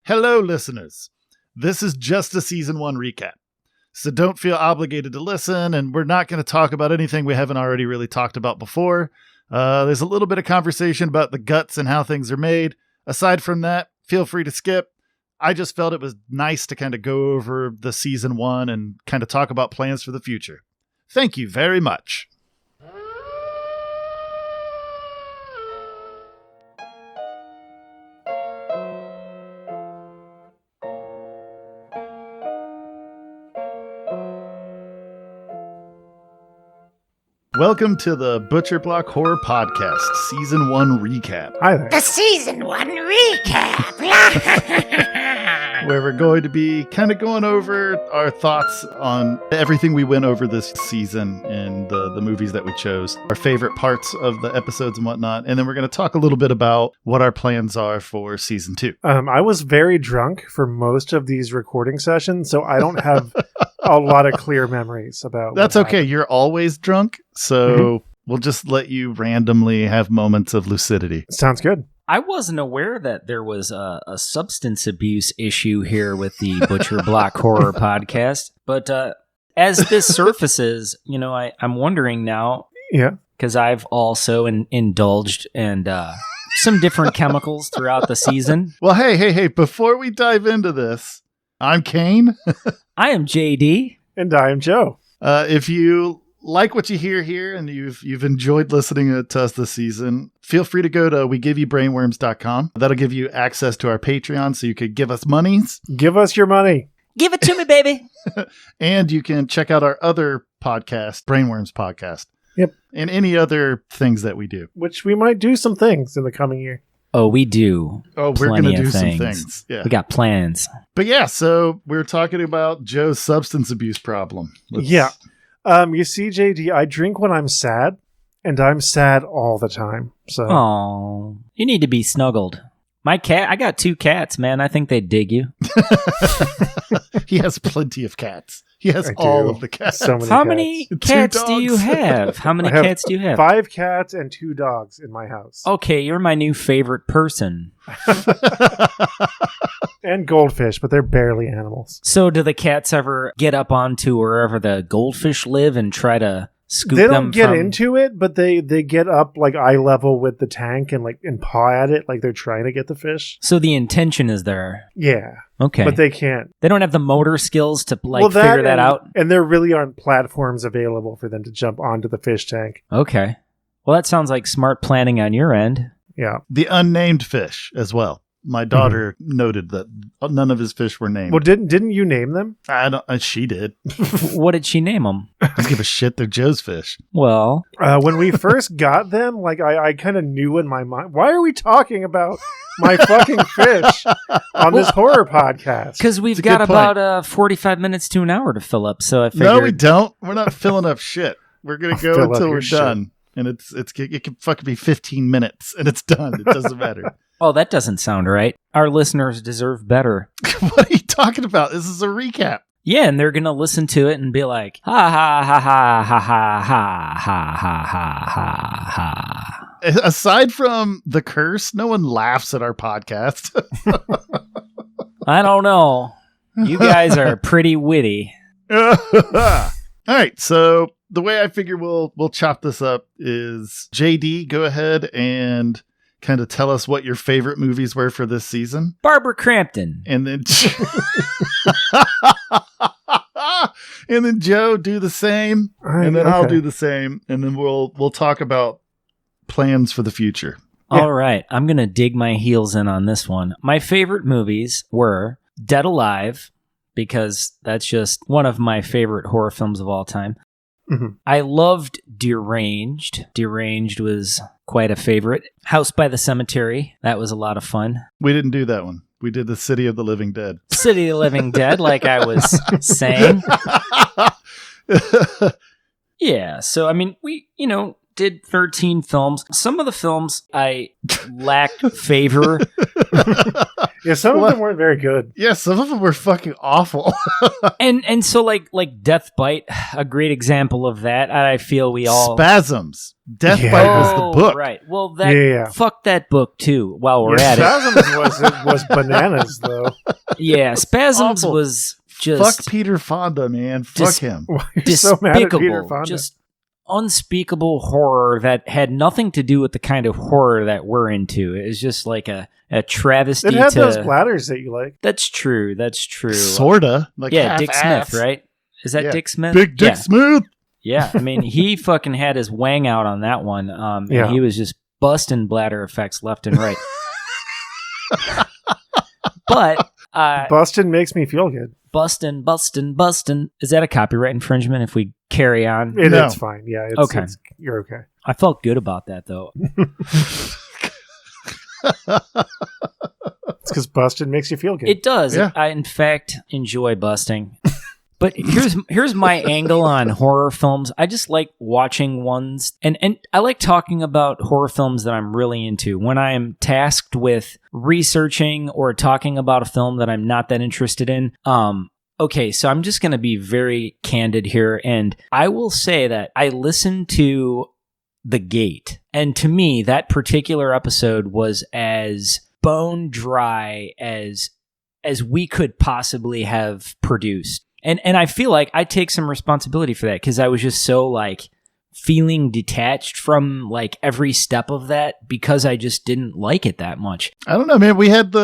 Hello, listeners. This is just a season 1 recap, so don't feel obligated to listen, and we're not going to talk about anything we haven't already really talked about before. There's a little bit of conversation about the guts and how things are made. Aside from that, feel free to skip. I just felt it was nice to kind of go over the season 1 and kind of talk about plans for the future. Thank you very much. Welcome to the Butcher Block Horror Podcast, Season 1 Recap. Hi there. The Season 1 Recap! Where we're going to be kind of going over our thoughts on everything we went over this season and the movies that we chose, our favorite parts of the episodes and whatnot, and then we're going to talk a little bit about what our plans are for Season 2. I was very drunk for most of these recording sessions, so I don't have a lot of clear memories about That's what okay. happened. You're always drunk, so we'll just let you randomly have moments of lucidity. Sounds good. I wasn't aware that there was a substance abuse issue here with the Butcher Block Horror Podcast, but as this surfaces, I'm wondering now, Yeah. because I've also indulged in some different chemicals throughout the season. Well, hey, before we dive into this, I'm Kane. I am JD. And I am Joe. If you like what you hear here and you've enjoyed listening to us this season, feel free to go to wegiveyoubbrainworms.com. That'll give you access to our Patreon so you could give us monies. Give us your money. Give it to me, baby. And you can check out our other podcast, Brainworms Podcast. Yep. And any other things that we do. Which we might do some things in the coming year. Oh, we do. Oh, we're going to do some things. Yeah. We got plans. But yeah, so we're talking about Joe's substance abuse problem. Yeah. You see, JD, I drink when I'm sad, and I'm sad all the time. So Oh, you need to be snuggled. I got 2 cats, man. I think they'd dig you. He has plenty of cats. He has I all do. of the cats. So many How cats. many 2 cats do you dogs. have? How many I have cats do you have? 5 cats and 2 dogs in my house. Okay, you're my new favorite person. And goldfish, but they're barely animals. So do the cats ever get up onto wherever the goldfish live and try to scoop They them don't get from... into it, but they get up like eye level with the tank and paw at it like they're trying to get the fish. So the intention is there. Yeah. Okay. But they can't. They don't have the motor skills to figure that out? And there really aren't platforms available for them to jump onto the fish tank. Okay. Well, that sounds like smart planning on your end. Yeah. The unnamed fish as well. My daughter noted that none of his fish were named. Well, didn't you name them? She did. What did she name them? I don't give a shit. They're Joe's fish. Well, When we first got them, like I kind of knew in my mind, why are we talking about my fucking fish on this horror podcast? because we've It's a got good point. about 45 minutes to an hour to fill up, so I figured... No, we don't. We're not filling up shit. We're gonna I'll go fill up until your we're shit. done, and it can fucking be 15 minutes, and it's done. It doesn't matter. Oh, that doesn't sound right. Our listeners deserve better. What are you talking about? This is a recap. Yeah, and they're going to listen to it and be like, ha ha ha ha ha ha ha ha ha ha ha. Aside from the curse, no one laughs at our podcast. I don't know. You guys are pretty witty. All right, so the way I figure we'll chop this up is JD, go ahead and kind of tell us what your favorite movies were for this season, Barbara Crampton. and then and then Joe do the same, and then I'll Okay. do the same, and then we'll talk about plans for the future. Yeah. All right, I'm going to dig my heels in on this one. My favorite movies were Dead Alive, because that's just one of my favorite horror films of all time. Mhm. I loved Deranged. Deranged was quite a favorite. House by the Cemetery. That was a lot of fun. We didn't do that one. We did the City of the Living Dead. City of the Living Dead, like I was saying. Yeah, so I mean, we, did 13 films. Some of the films I lacked favor. Yeah, some of them weren't very good. Yeah, some of them were fucking awful. And so like Death Bite, a great example of that. I feel we all Spasms. Death Yeah. Bite was the book. Right. Well, fuck that book too. While we're at it, Spasms was bananas though. yeah, Spasms Awful. was just Fuck Peter Fonda, man. Fuck him. Why are you so mad at Peter despicable, Fonda? just unspeakable horror that had nothing to do with the kind of horror that we're into. It was just like a travesty. It had to, those splatters that you like. That's true. Sorta. Like Yeah, Dick half-ass. Smith, right? Is that Yeah. Dick Smith? Big Dick Yeah. Smith. Yeah, I mean, he fucking had his wang out on that one. And Yeah. he was just busting bladder effects left and right. But Bustin' makes me feel good. bustin'. Is that a copyright infringement if we carry on? No. It's fine. Yeah. Okay. You're okay. I felt good about that, though. It's because busting makes you feel good. It does. Yeah. I, in fact, enjoy busting. But here's my angle on horror films. I just like watching ones, and I like talking about horror films that I'm really into. When I am tasked with researching or talking about a film that I'm not that interested in, okay, so I'm just going to be very candid here, and I will say that I listened to The Gate, and to me, that particular episode was as bone dry as we could possibly have produced. And I feel like I take some responsibility for that because I was just so like feeling detached from like every step of that because I just didn't like it that much. I don't know, man. We had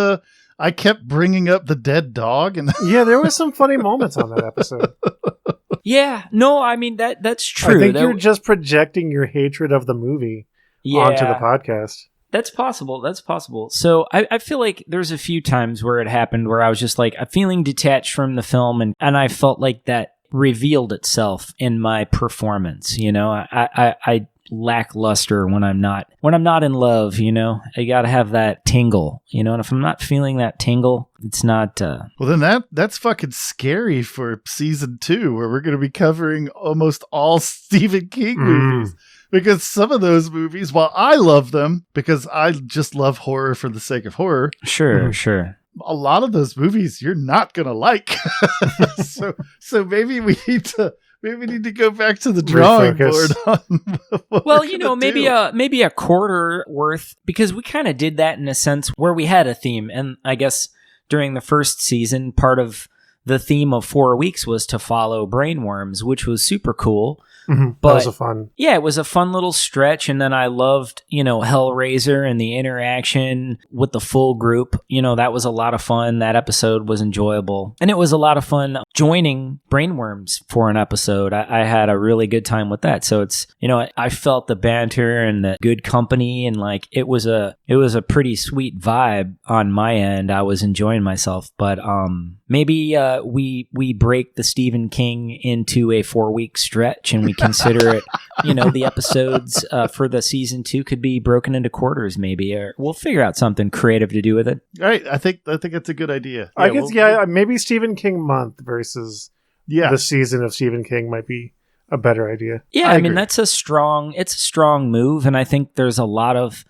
I kept bringing up the dead dog, and Yeah, there was some funny moments on that episode. Yeah, no, I mean that's true. I think That- you're just projecting your hatred of the movie onto the podcast. That's possible. That's possible. So I feel like there's a few times where it happened where I was just like feeling detached from the film, and I felt like that revealed itself in my performance. You know, I lackluster when I'm not in love. You know, I got to have that tingle. You know, and if I'm not feeling that tingle, it's not. well, then that's fucking scary for season 2, where we're going to be covering almost all Stephen King movies. Because some of those movies, while I love them, because I just love horror for the sake of horror, Sure. a lot of those movies you're not gonna like. so maybe we need to go back to the drawing board. Refocus. On what Well, we're you know, gonna do. maybe a quarter worth, because we kind of did that in a sense where we had a theme, and I guess during the first season, part of the theme of 4 weeks was to follow brainworms, which was super cool. That But was a fun. yeah, it was a fun little stretch. And then I loved, you know, Hellraiser and the interaction with the full group. You know, that was a lot of fun. That episode was enjoyable. And it was a lot of fun joining Brainworms for an episode. I had a really good time with that. So it's, you know, I felt the banter and the good company, and like it was a pretty sweet vibe on my end. I was enjoying myself. But maybe we break the Stephen King into a 4-week stretch, and we consider it, you know, the episodes for the season 2 could be broken into quarters, maybe, or we'll figure out something creative to do with it. All right, I think that's a good idea. I guess, maybe Stephen King month versus yeah. the season of Stephen King might be a better idea. Yeah, I I mean, agree. it's a strong move, and I think there's a lot of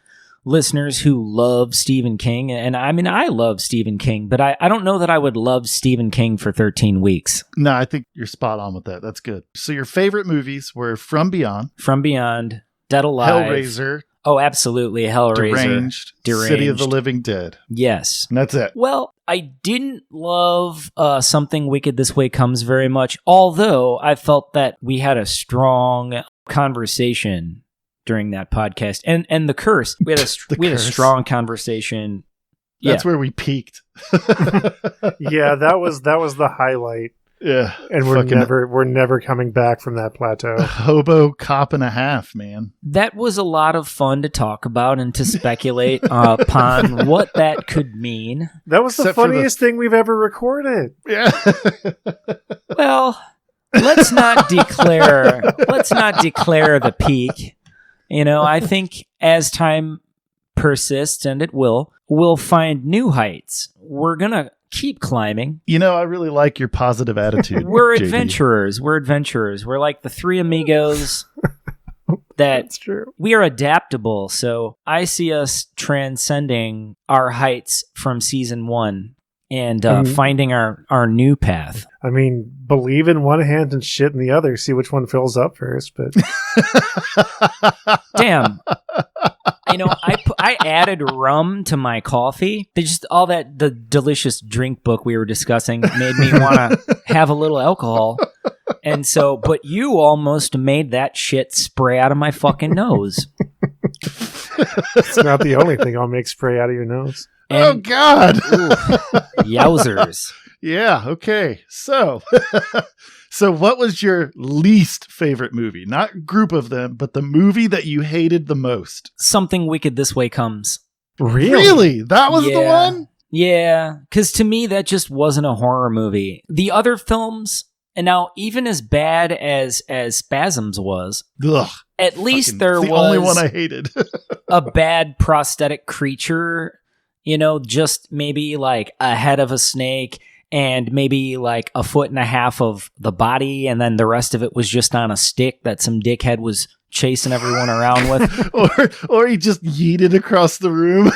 listeners who love Stephen King, and I mean, I love Stephen King, but I don't know that I would love Stephen King for 13 weeks. No, I think you're spot on with that. That's good. So your favorite movies were From Beyond, From Beyond, Dead Alive. Hellraiser, Oh, absolutely, Hellraiser. Deranged, City of the Living Dead. Yes. And that's it. Well, I didn't love Something Wicked This Way Comes very much, although I felt that we had a strong conversation during that podcast. And The Curse, we had a Curse. strong conversation. That's where we peaked. Yeah, that was the highlight, Yeah. and we're never coming back from that plateau. Hobo cop and a half, man. That was a lot of fun to talk about and to speculate upon what that could mean. That was the Except for funniest thing we've ever recorded. Yeah. Well, let's not declare the peak. You know, I think as time persists, and it will, we'll find new heights. We're gonna keep climbing. You know, I really like your positive attitude. We're JD. adventurers. We're like the three amigos that That's true. we are adaptable. So I see us transcending our heights from season 1 and finding our new path. I mean, believe in one hand and shit in the other. See which one fills up first. But Damn. I added rum to my coffee. They just the delicious drink book we were discussing made me want to have a little alcohol. And so, but you almost made that shit spray out of my fucking nose. it's not the only thing I'll make spray out of your nose. Oh, God. Yowzers. Yeah, okay. So, so what was your least favorite movie? Not group of them, but the movie that you hated the most. Something Wicked This Way Comes. Really? That was the one? Yeah, because to me, that just wasn't a horror movie. The other films, and now even as bad as Spasms was, Ugh. at least Fucking- there it's the was only one I hated. a bad prosthetic creature, just maybe like a head of a snake and maybe like a foot and a half of the body, and then the rest of it was just on a stick that some dickhead was chasing everyone around with. or he just yeeted across the room.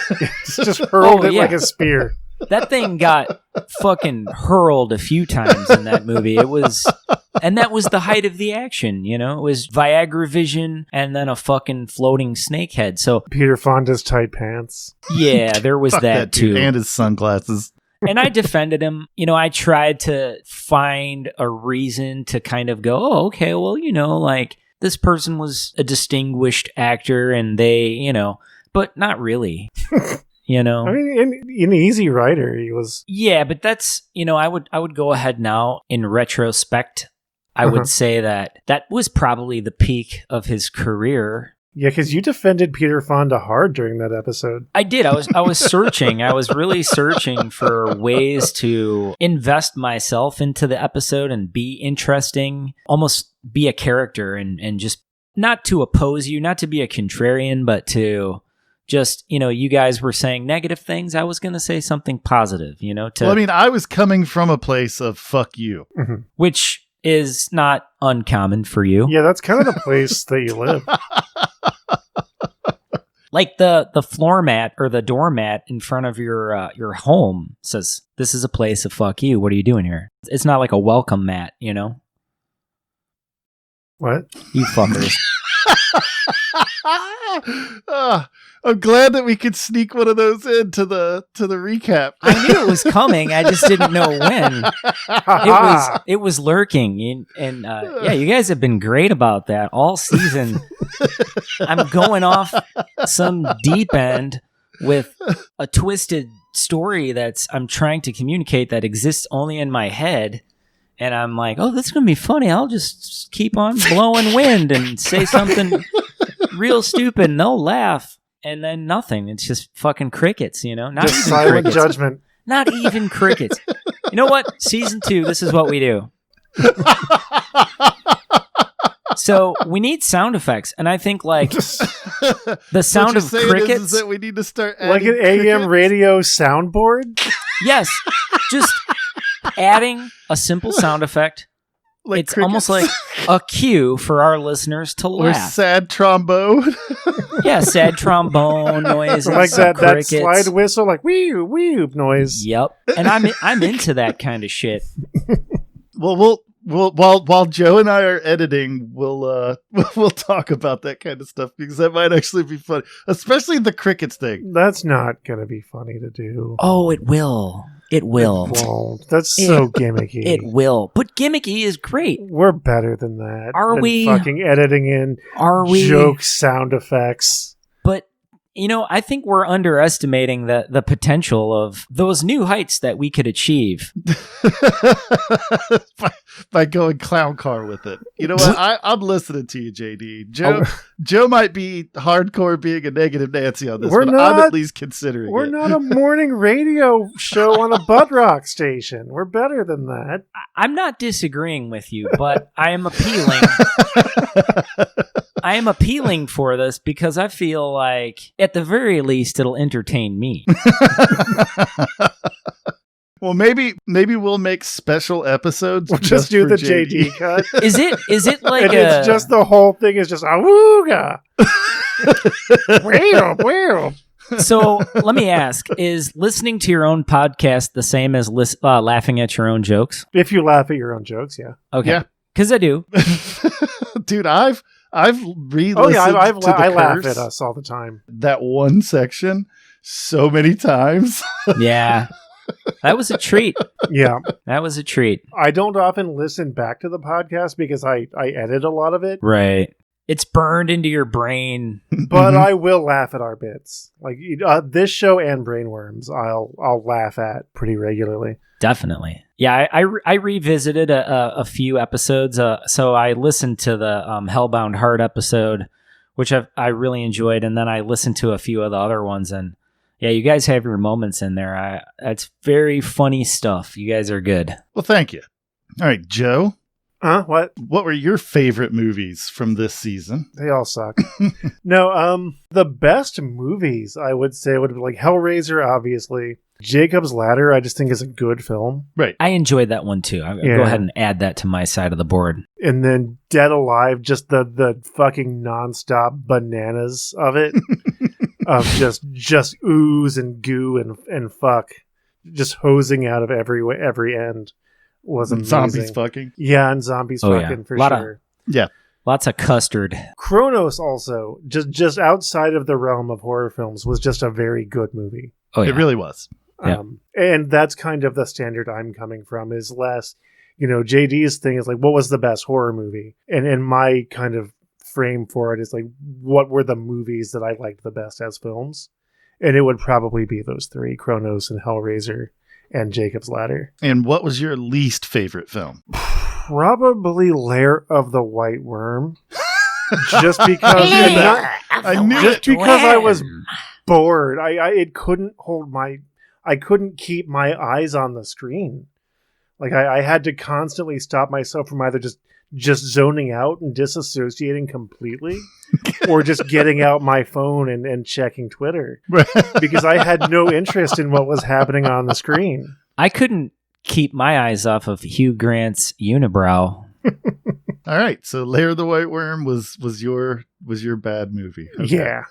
Just hurled it yeah. like a spear. That thing got fucking hurled a few times in that movie. And that was the height of the action, It was Viagra vision and then a fucking floating snake head. So Peter Fonda's tight pants. yeah, there was Fuck that dude. too. And his sunglasses. And I defended him. I tried to find a reason to kind of go, oh, okay, well, like this person was a distinguished actor and they, but not really. I mean, in Easy Rider, he was. Yeah, but that's I would go ahead now in retrospect. I would say that was probably the peak of his career. Yeah, because you defended Peter Fonda hard during that episode. I did. I was searching. I was really searching for ways to invest myself into the episode and be interesting, almost be a character and just not to oppose you, not to be a contrarian, but to just, you guys were saying negative things. I was going to say something positive, Well, I mean, I was coming from a place of fuck you. Mm-hmm. Which is not uncommon for you. Yeah, that's kind of the place that you live. Like the floor mat or the doormat in front of your home says, this is a place of fuck you. What are you doing here? It's not like a welcome mat, What? You fuckers. I'm glad that we could sneak one of those into the recap. I knew it was coming. I just didn't know when. It was lurking, and yeah, you guys have been great about that all season. I'm going off some deep end with a twisted story I'm trying to communicate that exists only in my head. And I'm like, oh, that's going to be funny. I'll just keep on blowing wind and say something real stupid and they'll laugh. And then nothing. It's just fucking crickets, Not Just even silent crickets. judgment. Not even crickets. You know what? Season 2, this is what we do. So we need sound effects. And I think like the sound of crickets. Is that we need to start Like an adding AM crickets? radio soundboard? Yes. Just adding a simple sound effect. Like it's crickets? almost like a cue for our listeners to Or laugh. sad trombone. Yeah, sad trombone noises. Like some that crickets. slide whistle, like wee wee noise. Yep. And I'm into that kind of shit. Well, while Joe and I are editing, we'll talk about that kind of stuff because that might actually be funny, especially the crickets thing. That's not going to be funny to do. Oh, it will. It will. Well, that's so gimmicky. It will. But gimmicky is great. We're better than that. Are than we? fucking editing in Are we? joke sound effects? But, I think we're underestimating the potential of those new heights that we could achieve. by going clown car with it. You know what? I'm listening to you, JD. Joe might be hardcore being a negative Nancy on this, but I'm at least considering We're it. not a morning radio show on a butt rock station. We're better than that. I'm not disagreeing with you, but I am appealing. I am appealing for this because I feel like, at the very least, it'll entertain me. Well, maybe we'll make special episodes. We'll just do for the JD cut. Is it like And it's just the whole thing is just awooga. Wow. So let me ask, is listening to your own podcast the same as laughing at your own jokes? If you laugh at your own jokes, yeah. Okay. Yeah. Because I do. Dude, I've re-listened Oh yeah, to I the laugh curse, at us all the time. that one section so many times. Yeah. That was a treat. Yeah. That was a treat. I don't often listen back to the podcast because I edit a lot of it, Right. It's burned into your brain. but I will laugh at our bits. Like this show and Brainworms, I'll laugh at pretty regularly. Definitely. Yeah, I revisited a few episodes. So I listened to the Hellbound Heart episode, which I really enjoyed. And then I listened to a few of the other ones. And yeah, you guys have your moments in there. It's very funny stuff. You guys are good. Well, thank you. All right, Joe, Huh? What? what were your favorite movies from this season? They all suck. No, the best movies I would say would be like Hellraiser, obviously. Jacob's Ladder, I just think is a good film. Right. I enjoyed that one too. I'll Yeah. go ahead and add that to my side of the board. And then Dead Alive, just the fucking nonstop bananas of it. Of just ooze and goo and fuck. Just hosing out of every end was amazing. Zombies fucking. Yeah, and zombies Oh, yeah. fucking for Lot of- sure. Yeah. Lots of custard. Kronos also, just outside of the realm of horror films, was just a very good movie. Oh yeah. It really was. Yeah. And that's kind of the standard I'm coming from, is less, JD's thing is like, what was the best horror movie? And my kind of frame for it is like, what were the movies that I liked the best as films? And it would probably be those three, Kronos and Hellraiser and Jacob's Ladder. And what was your least favorite film? Probably Lair of the White Worm. Just because Lair of I the knew just White because I was Worm. bored. I couldn't keep my eyes on the screen. Like I had to constantly stop myself from either just zoning out and disassociating completely or just getting out my phone and checking Twitter because I had no interest in what was happening on the screen. I couldn't keep my eyes off of Hugh Grant's unibrow. All right, so Lair of the White Worm was your bad movie. Okay. Yeah.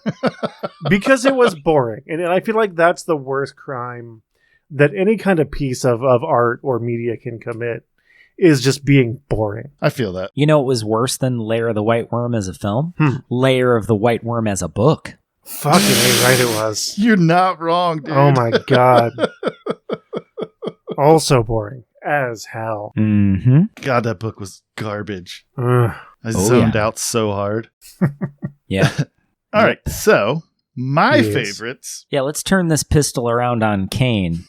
Because it was boring. And I feel like that's the worst crime that any kind of piece of art or media can commit, is just being boring. I feel that. You know what was worse than Lair of the White Worm as a film? Hmm. Lair of the White Worm as a book. Fucking A, right it was. You're not wrong, dude. Oh my god. Also boring as hell. Mm-hmm. God, that book was garbage. Ugh. I Oh, zoned yeah. out so hard. Yeah. All right, so my Yes. favorites. Yeah, let's turn this pistol around on Kane.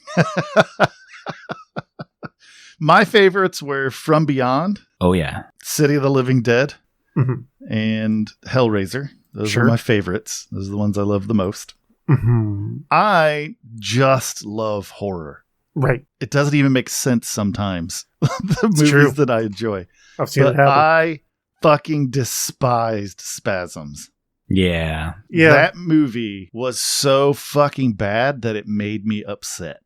My favorites were From Beyond, Oh, yeah. City of the Living Dead, Mhm. and Hellraiser. Those Sure. are my favorites. Those are the ones I love the most. Mhm. I just love horror. Right. It doesn't even make sense sometimes. The It's movies true. that I enjoy. I've seen But it happen. I fucking despised Spasms. Yeah. Yeah. That movie was so fucking bad that it made me upset.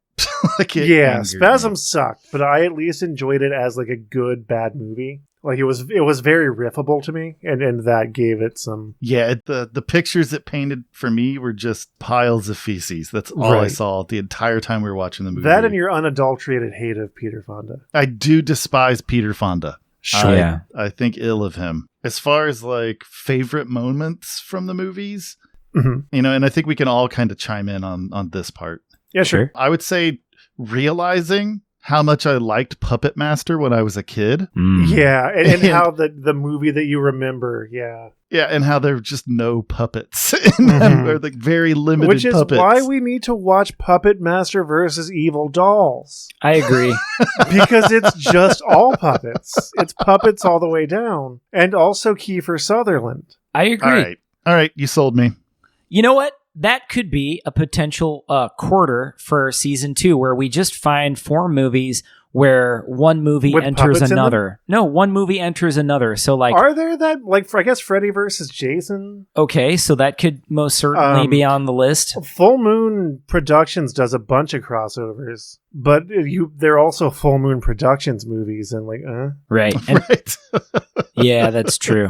Like it Yeah, angered Spasm me. sucked, but I at least enjoyed it as like a good bad movie. Like it was very riffable to me, and that gave it some. Yeah, the pictures it painted for me were just piles of feces. That's all I Right. saw the entire time we were watching the movie. That and your unadulterated hate of Peter Fonda. I do despise Peter Fonda. Yeah. I think ill of him. As far as like favorite moments from the movies, Mhm. and I think we can all kind of chime in on this part. Yeah, sure. I would say realizing how much I liked Puppet Master when I was a kid. Mm. Yeah, and And- how the movie that you remember, yeah. Yeah, and how there were just no puppets in them, Mhm. or like very limited Which is puppets. why we need to watch Puppet Master versus Evil Dolls. I agree. Because it's just all puppets. It's puppets all the way down. And also Kiefer Sutherland. I agree. All right, you sold me. You know what? That could be a potential quarter for season 2, where we just find 4 movies where one movie With enters puppets in them? another. No, one movie enters another. So like, Are there that, like, I guess Freddy versus Jason? okay, so that could most certainly be on the list. Full Moon Productions does a bunch of crossovers, but they're also Full Moon Productions movies, and Right. And Right. yeah, that's true.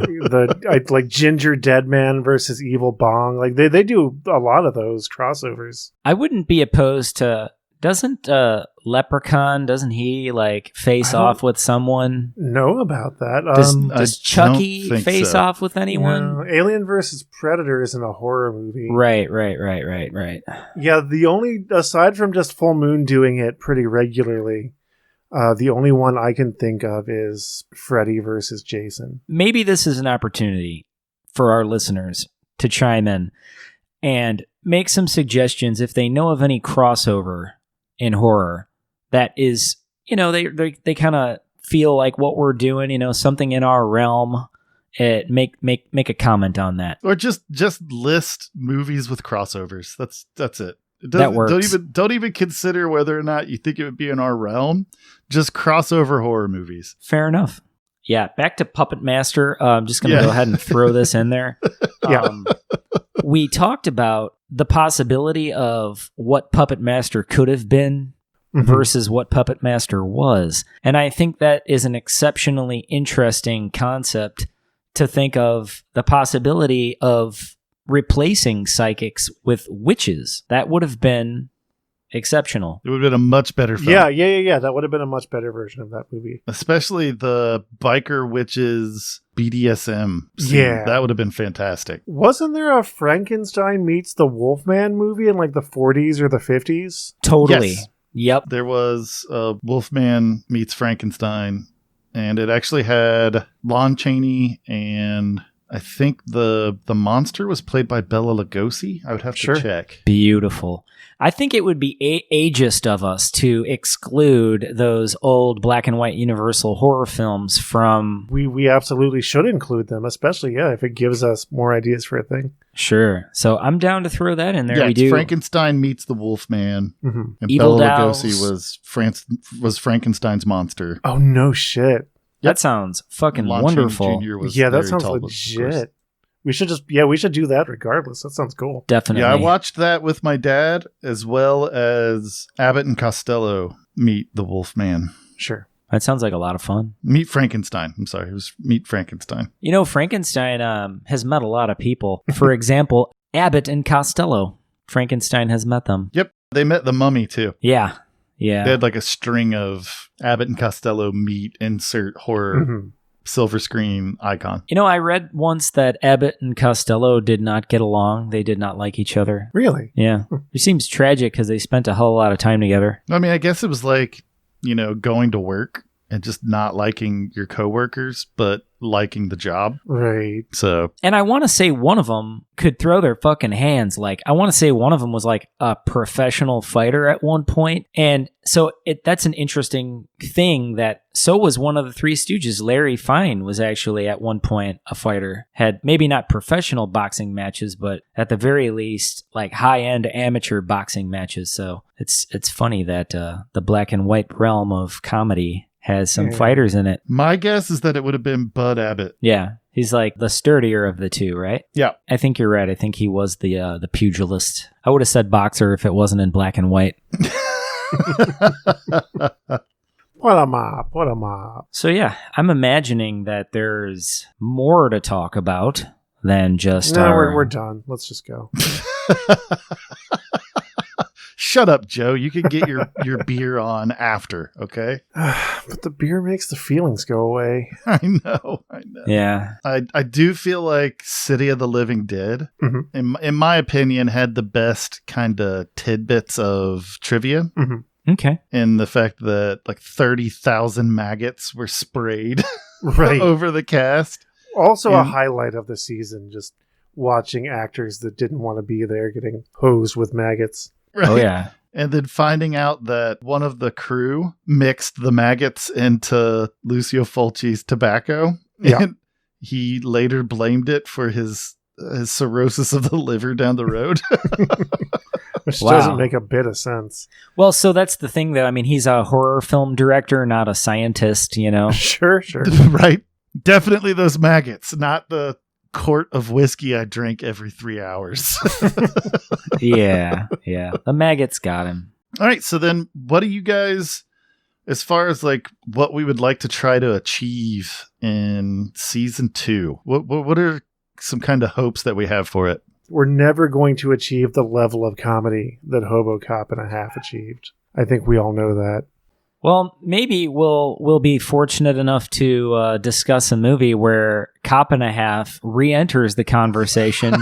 like Ginger Deadman versus Evil Bong, like they do a lot of those crossovers. I wouldn't be opposed to. Doesn't Leprechaun? Doesn't he like face I don't off with someone? Know about that? Does I Chucky don't think face so. off with anyone? no, Alien versus Predator isn't a horror movie, Right. Yeah, the only, aside from just Full Moon doing it pretty regularly, the only one I can think of is Freddy versus Jason. Maybe this is an opportunity for our listeners to chime in and make some suggestions if they know of any crossover in horror that is, they kind of feel like what we're doing, something in our realm. Make a comment on that. Or just list movies with crossovers. That's it. That works. Don't even consider whether or not you think it would be in our realm. Just crossover horror movies. Fair enough. Yeah, back to Puppet Master. I'm just going to go ahead and throw this in there. We talked about the possibility of what Puppet Master could have been versus what Puppet Master was. And I think that is an exceptionally interesting concept to think of, the possibility of replacing psychics with witches. That would have been exceptional. It would have been a much better film. Yeah. That would have been a much better version of that movie. Especially the biker witches BDSM scene. Yeah. That would have been fantastic. Wasn't there a Frankenstein meets the Wolfman movie in like the 40s or the 50s? Totally. Yes. Yep. There was Wolfman meets Frankenstein, and it actually had Lon Chaney, and I think the monster was played by Bela Lugosi. I would have to check. Beautiful. I think it would be ageist of us to exclude those old black and white Universal horror films from... We absolutely should include them, especially, if it gives us more ideas for a thing. Sure. So I'm down to throw that in there. Yeah, We it's do. Frankenstein meets the Wolfman, Mm-hmm. and Evil Bela Dolls. Lugosi was Frankenstein's monster. Oh, no shit. That sounds fucking Lon wonderful. Chaney Jr. was Yeah, that very sounds tall, of course. legit. We should do that regardless. That sounds cool. Definitely. Yeah, I watched that with my dad, as well as Abbott and Costello meet the Wolfman. Sure. That sounds like a lot of fun. Meet Frankenstein. I'm sorry, it was Meet Frankenstein. Frankenstein has met a lot of people. For example, Abbott and Costello. Frankenstein has met them. Yep, they met the Mummy too. Yeah. They had like a string of Abbott and Costello meet, insert horror Mm-hmm. silver screen icon. I read once that Abbott and Costello did not get along. They did not like each other. Really? Yeah. It seems tragic because they spent a whole lot of time together. I mean, I guess it was like, going to work and just not liking your coworkers, but liking the job. Right. So, And I want to say one of them could throw their fucking hands. Like, I want to say one of them was like a professional fighter at one point. And so that's an interesting thing that so was one of the Three Stooges. Larry Fine was actually at one point a fighter. Had maybe not professional boxing matches, but at the very least, like high-end amateur boxing matches. So it's funny that the black and white realm of comedy has some fighters in it. my guess is that it would have been Bud Abbott. Yeah. He's like the sturdier of the two, right? Yeah. I think you're right. I think he was the pugilist. I would have said boxer if it wasn't in black and white. What a mop. So yeah, I'm imagining that there's more to talk about than just No, our... we're done. Let's just go. Shut up, Joe. You can get your beer on after, okay? But the beer makes the feelings go away. I know. Yeah. I do feel like City of the Living Dead, Mhm. in my opinion, had the best kind of tidbits of trivia. Okay. In the fact that like 30,000 maggots were sprayed Right. over the cast. Also a And- highlight of the season, just watching actors that didn't want to be there getting hosed with maggots. Right? Oh yeah. And then finding out that one of the crew mixed the maggots into Lucio Fulci's tobacco. Yeah. And he later blamed it for his cirrhosis of the liver down the road. Which Wow. doesn't make a bit of sense. Well, so that's the thing, though. I mean, he's a horror film director, not a scientist, you know? Sure. Right? Definitely those maggots, not the quart of whiskey I drink every 3 hours. Yeah. The maggots got him. All right. So then what do you guys, as far as like what we would like to try to achieve in season 2, what are some kind of hopes that we have for it? We're never going to achieve the level of comedy that Hobo Cop and a Half achieved. I think we all know that. Well, maybe we'll be fortunate enough to discuss a movie where Cop and a Half re-enters the conversation.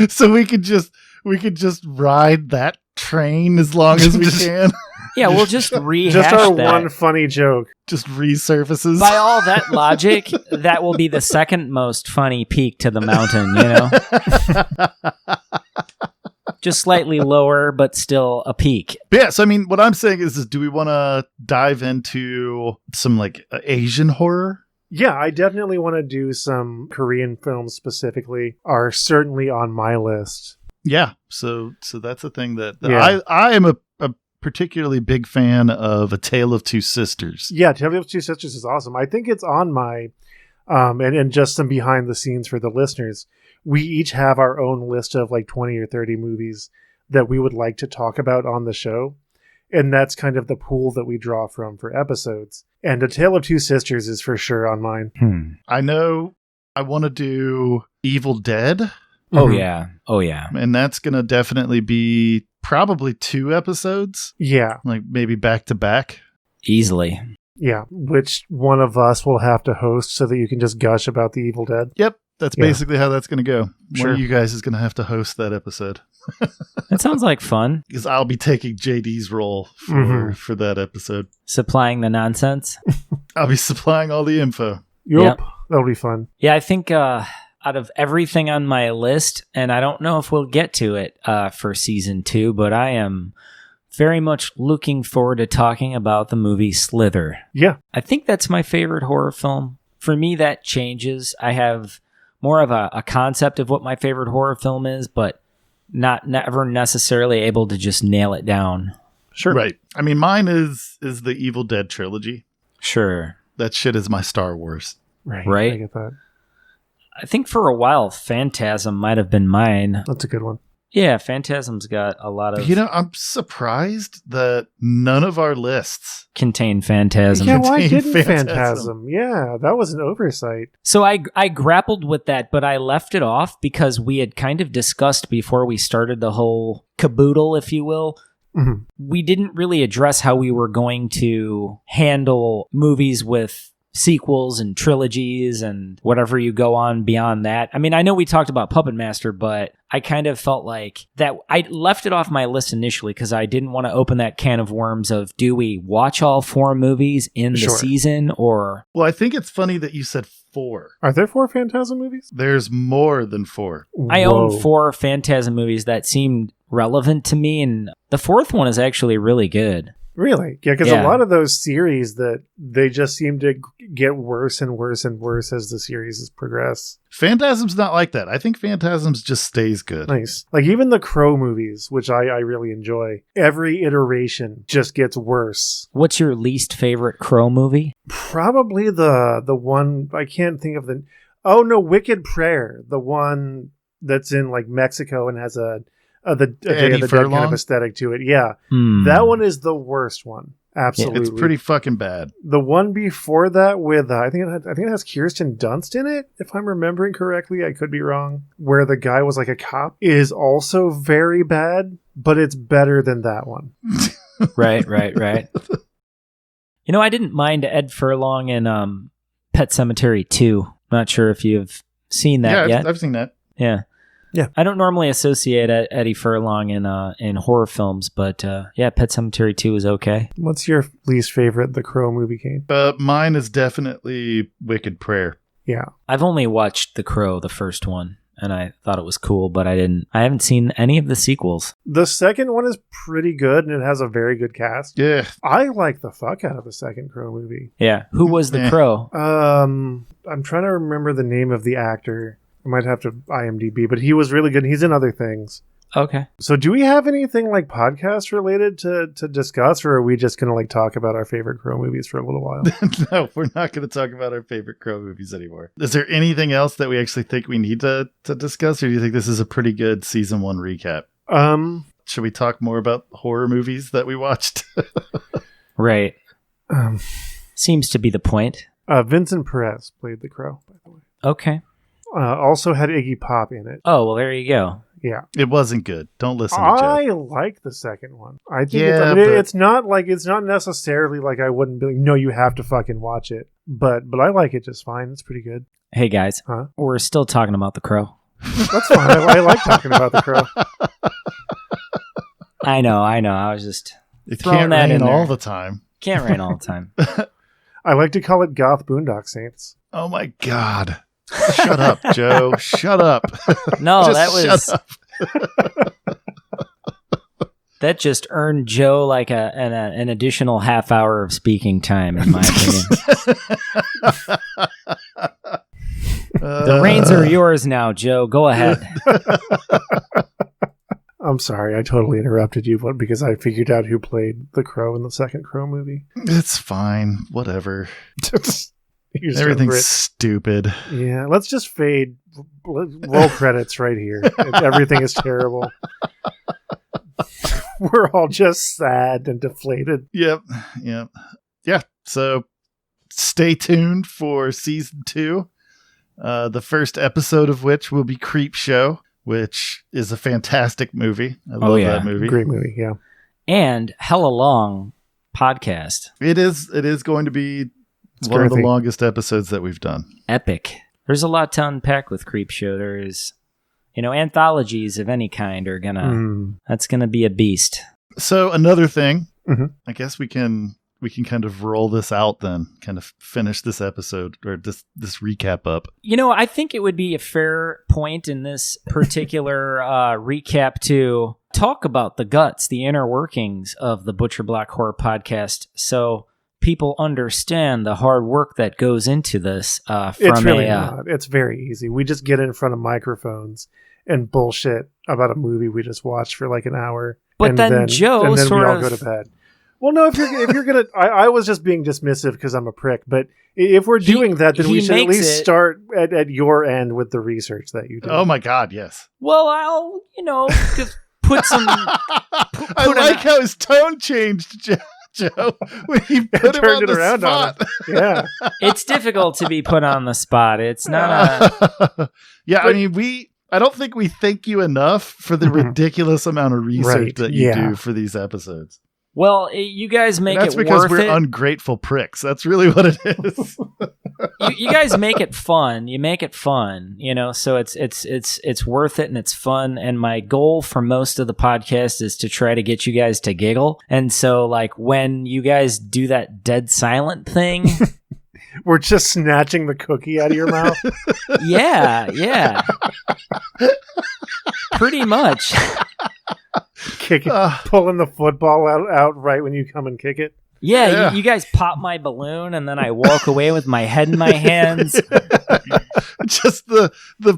So we could just ride that train as long as we can. Yeah, we'll just rehash Just our that. one funny joke. Just resurfaces. By all that logic, that will be the second most funny peak to the mountain, you know? Just slightly lower, but still a peak. Yeah, so I mean, what I'm saying is do we want to dive into some like Asian horror? Yeah, I definitely want to do some Korean films specifically. Are certainly on my list. Yeah, so that's a thing that Yeah. I am a particularly big fan of A Tale of Two Sisters. Yeah, Tale of Two Sisters is awesome. I think it's on my, and just some behind the scenes for the listeners. We each have our own list of like 20 or 30 movies that we would like to talk about on the show. And that's kind of the pool that we draw from for episodes. And A Tale of Two Sisters is for sure on mine. I know I want to do Evil Dead, Oh, Mhm. yeah. Oh, yeah. and that's going to definitely be probably 2 episodes, Yeah, like maybe back to back. Easily. yeah. Which one of us will have to host so that you can just gush about The Evil Dead? Yep, that's Yeah. basically how that's going to go. One Sure. of you guys is going to have to host that episode. That sounds like fun. Because I'll be taking JD's role Mhm. for that episode. Supplying the nonsense. I'll be supplying all the info. Yep. That'll be fun. Yeah, I think out of everything on my list, and I don't know if we'll get to it for season 2, but I am very much looking forward to talking about the movie Slither. Yeah. I think that's my favorite horror film. For me, that changes. I have more of a concept of what my favorite horror film is, but never necessarily able to just nail it down. Sure. Right. I mean, mine is the Evil Dead trilogy. Sure. That shit is my Star Wars. Right. I get that. I think for a while, Phantasm might have been mine. That's a good one. Yeah, Phantasm's got a lot of You know, I'm surprised that none of our lists. contain Phantasm. Yeah, why Contain didn't Phantasm. Phantasm? Yeah, that was an oversight. So I grappled with that, but I left it off because we had kind of discussed before we started the whole caboodle, if you will. Mhm. We didn't really address how we were going to handle movies with sequels and trilogies and whatever you go on beyond that. I mean, I know we talked about Puppet Master, but I kind of felt like that I left it off my list initially because I didn't want to open that can of worms of do we watch all 4 movies in the Sure. season or... Well, I think it's funny that you said 4. Are there 4 Phantasm movies? There's more than 4. I own Whoa. 4 Phantasm movies that seemed relevant to me, and the 4th one is actually really good. Really? Yeah, because Yeah. a lot of those series that they just seem to get worse and worse and worse as the series progress. Phantasm's not like that. I think Phantasm's just stays good. Nice. Like even the Crow movies, which I really enjoy, every iteration just gets worse. What's your least favorite Crow movie? Probably the one I can't think of the. Oh no, Wicked Prayer, the one that's in like Mexico and has a Day Eddie of the Dead kind Furlong? of aesthetic to it. Yeah, Hmm. that one is the worst one. Absolutely, It's pretty fucking bad. The one before that with I think it has Kirsten Dunst in it, if I'm remembering correctly. I could be wrong. Where the guy was like a cop is also very bad, but it's better than that one. Right. You know, I didn't mind Ed Furlong in Pet Sematary 2. Not sure if you've seen that Yeah, yet. I've seen that. Yeah. I don't normally associate Eddie Furlong in horror films, but yeah, Pet Sematary 2 is okay. What's your least favorite The Crow movie, Kane? Mine is definitely Wicked Prayer. Yeah. I've only watched The Crow, the first one, and I thought it was cool, but I haven't seen any of the sequels. The second one is pretty good and it has a very good cast. Yeah. I like the fuck out of the second Crow movie. Yeah. Who was the Eh. Crow? I'm trying to remember the name of the actor. I might have to IMDb, but he was really good. He's in other things. Okay. So do we have anything like podcast related to discuss, or are we just going to like talk about our favorite Crow movies for a little while? No, we're not going to talk about our favorite Crow movies anymore. Is there anything else that we actually think we need to discuss, or do you think this is a pretty good season 1 recap? Should we talk more about horror movies that we watched? Right. Seems to be the point. Vincent Perez played the Crow, by the way. Okay. Also had Iggy Pop in it. Oh, well, there you go. Yeah. It wasn't good. Don't listen to I Joe. like the second one. I think Yeah, it's not necessarily like I wouldn't be like, no, you have to fucking watch it. But I like it just fine. It's pretty good. Hey, guys. Huh? We're still talking about The Crow. That's fine. I like talking about the Crow. I know. I was just It throwing can't that rain in there. all the time. Can't rain all the time. I like to call it Goth Boondock Saints. Oh my God. Shut up, Joe. Shut up. No, Just that was... shut up. That just earned Joe like an additional half hour of speaking time, in my opinion. The reins are yours now, Joe. Go ahead. I'm sorry, I totally interrupted you because I figured out who played the Crow in the second Crow movie. It's fine. Whatever. You just Everything's remember it. stupid. Yeah, let's just fade. Roll credits right here. Everything is terrible. We're all just sad and deflated. Yep. Yeah. So stay tuned for season 2. The first episode of which will be Creep Show, which is a fantastic movie. I love that movie. Great movie, yeah. And hella long podcast. It is going to be It's one of the girthy. longest episodes that we've done. Epic. There's a lot to unpack with Creep Show. There is, anthologies of any kind are gonna. That's gonna be a beast. So another thing, Mhm. I guess we can kind of roll this out then, kind of finish this episode or this recap up. I think it would be a fair point in this particular recap to talk about the guts, the inner workings of the Butcher Block Horror Podcast, so people understand the hard work that goes into this. It's really not. It's very easy. We just get in front of microphones and bullshit about a movie we just watched for like an hour. But and then Joe and then sort we all of- go to bed. Well, no, if you're gonna, I was just being dismissive because I'm a prick. But if we're doing that, then he we should at makes least it- start at your end with the research that you do. Oh my God, yes. Well, I'll, just put some... I like how his tone changed, Joe, when he put him Turned on it the around on spot. Yeah, It's difficult to be put on the spot. It's not a... Yeah, I mean, I don't think we thank you enough for the ridiculous amount of research Right, that you yeah. do for these episodes. Well, you guys make That's it because worth we're it. ungrateful pricks. That's really what it is. You guys make it fun. You make it fun, so it's worth it and it's fun. And my goal for most of the podcast is to try to get you guys to giggle. And so like when you guys do that dead silent thing, we're just snatching the cookie out of your mouth. yeah. Pretty much. Pulling the football out right when you come and kick it. Yeah. You guys pop my balloon and then I walk away with my head in my hands. Just the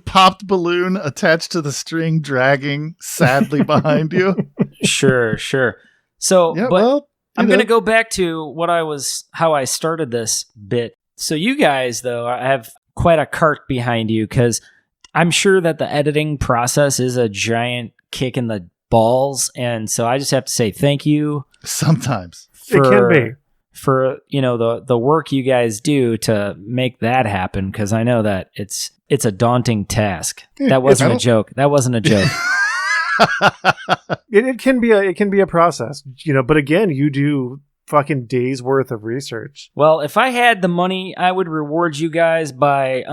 popped balloon attached to the string dragging sadly behind you. Sure. So, Yeah, but well, I'm going to go back to how I started this bit. So you guys, though, have quite a cart behind you because I'm sure that the editing process is a giant kick in the balls. And so I just have to say thank you. Sometimes. It can be. For, the work you guys do to make that happen because I know that it's a daunting task. That wasn't a joke. It can be a process, but again, you do fucking days worth of research. Well, if I had the money, I would reward you guys by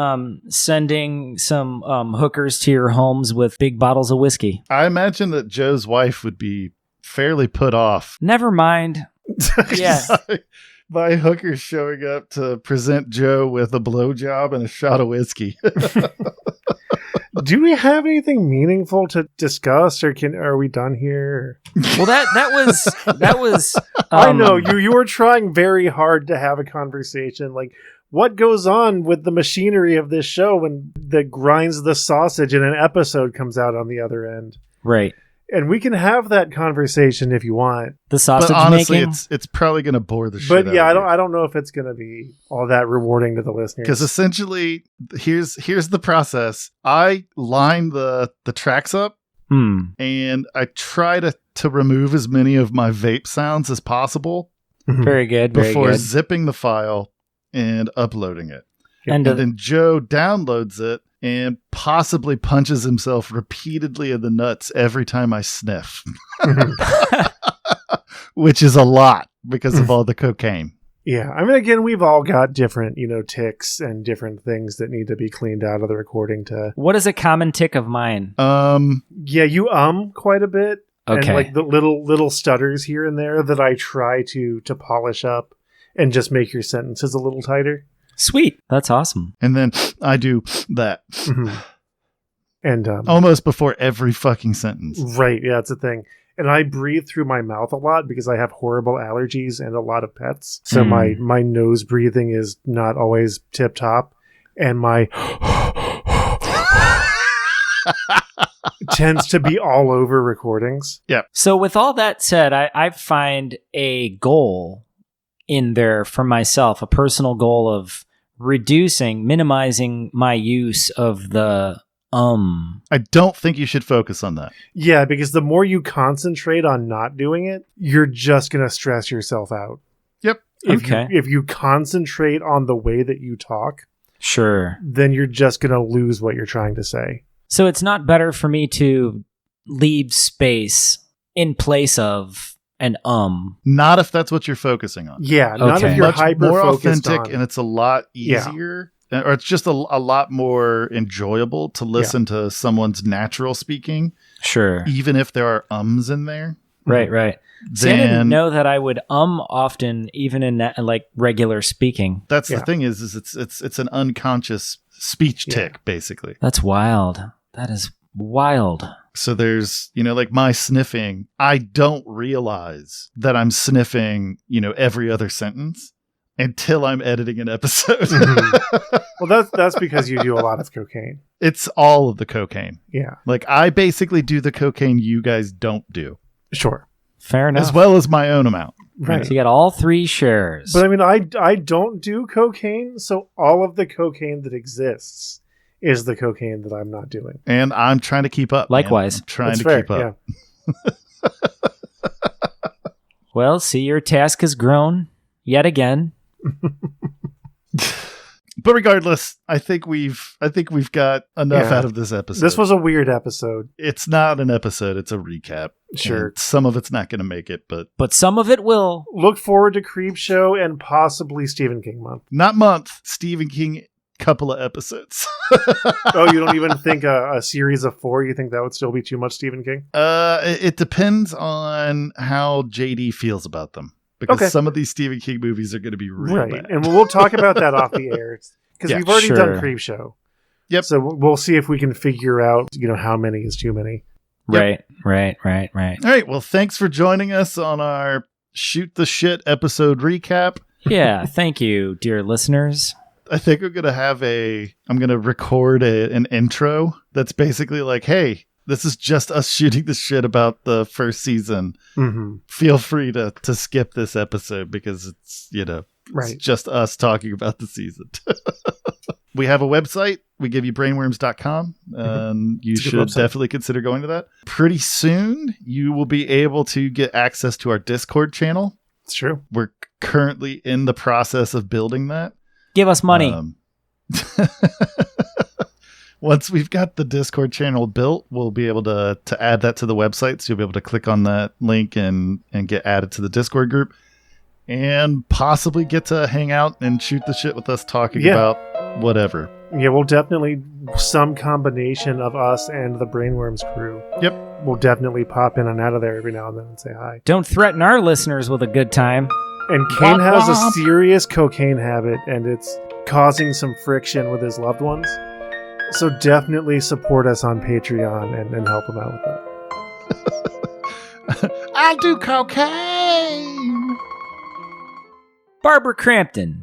sending some hookers to your homes with big bottles of whiskey. I imagine that Joe's wife would be fairly put off. Never mind. Yeah. By hookers showing up to present Joe with a blowjob and a shot of whiskey. Do we have anything meaningful to discuss, or are we done here? Well, that was. I know you were trying very hard to have a conversation. Like, what goes on with the machinery of this show when that grinds the sausage and an episode comes out on the other end? Right. And we can have that conversation if you want. The sausage But honestly, making. it's probably going to bore the shit But out yeah, of you. I don't know if it's going to be all that rewarding to the listeners. Because essentially, here's the process. I line the tracks up, and I try to remove as many of my vape sounds as possible Very good. Very before good. zipping the file and uploading it. And And then Joe downloads it and possibly punches himself repeatedly in the nuts every time I sniff, which is a lot because of all the cocaine. Yeah, I mean, again, we've all got different, ticks and different things that need to be cleaned out of the recording to... what is a common tick of mine? Yeah, you quite a bit. Okay. And like the little stutters here and there that I try to polish up and just make your sentences a little tighter. Sweet. That's awesome. And then I do that And almost before every fucking sentence. right, yeah, that's the thing. And I breathe through my mouth a lot because I have horrible allergies and a lot of pets. So my nose breathing is not always tip top, and my tends to be all over recordings. So with all that said, I find a goal in there for myself, a personal goal of minimizing my use of the I don't think you should focus on that. Yeah, because the more you concentrate on not doing it, you're just going to stress yourself out. Yep. If you concentrate on the way that you talk, Sure. then you're just going to lose what you're trying to say. So it's not better for me to leave space in place of an Not if that's what you're focusing on. Yeah, not Okay. if you're Much hyper more focused authentic, on. and it's a lot easier, or it's just a lot more enjoyable to listen to someone's natural speaking, Sure. even if there are ums in there. Right. See, I Then didn't know that I would often, even in like regular speaking. that's Yeah. the thing is it's an unconscious speech tick, basically. That's wild. That is wild. So there's, like my sniffing, I don't realize that I'm sniffing, every other sentence until I'm editing an episode. Well, that's because you do a lot of cocaine. It's all of the cocaine. Yeah, Like I basically do the cocaine you guys don't do, sure. Fair enough. as well as my own amount. Right. So you got all three shares. But I mean, I don't do cocaine, so all of the cocaine that exists is the cocaine that I'm not doing. And I'm trying to keep up. man. Likewise. I'm trying That's to fair, keep up. yeah. Well, see, your task has grown yet again. But regardless, I think we've got enough Yeah. out of this episode. This was a weird episode. It's not an episode, it's a recap. Sure. And some of it's not going to make it, but But some of it will. Look forward to Creep Show and possibly Stephen King month. not month. Stephen King couple of episodes. Oh, you don't even think a series of 4? You think that would still be too much Stephen King? It depends on how JD feels about them. Because Okay. some of these Stephen King movies are going to be real Right. bad. And we'll talk about that off the air. Because Yeah, we've already sure. done Creep Show. Yep. So we'll see if we can figure out, how many is too many. Yep. Right. All right. Well, thanks for joining us on our Shoot the Shit episode recap. Yeah, thank you, dear listeners. I think I'm going to record an intro that's basically like, hey, this is just us shooting the shit about the first season. Mm-hmm. Feel free to skip this episode because it's, Right. it's just us talking about the season. We have a website. We give you brainworms.com, and you It's a good should website. definitely consider going to that. Pretty soon, you will be able to get access to our Discord channel. It's true. We're currently in the process of building that. Give us money. Once we've got the Discord channel built, we'll be able to add that to the website. So you'll be able to click on that link and get added to the Discord group and possibly get to hang out and shoot the shit with us talking Yeah. about whatever. Yeah, we'll definitely, some combination of us and the Brainworms crew. Yep. We'll definitely pop in and out of there every now and then and say hi. Don't threaten our listeners with a good time. And Kane Womp has a womp. serious cocaine habit, and it's causing some friction with his loved ones. So definitely support us on Patreon and help him out with that. I do cocaine. Barbara Crampton,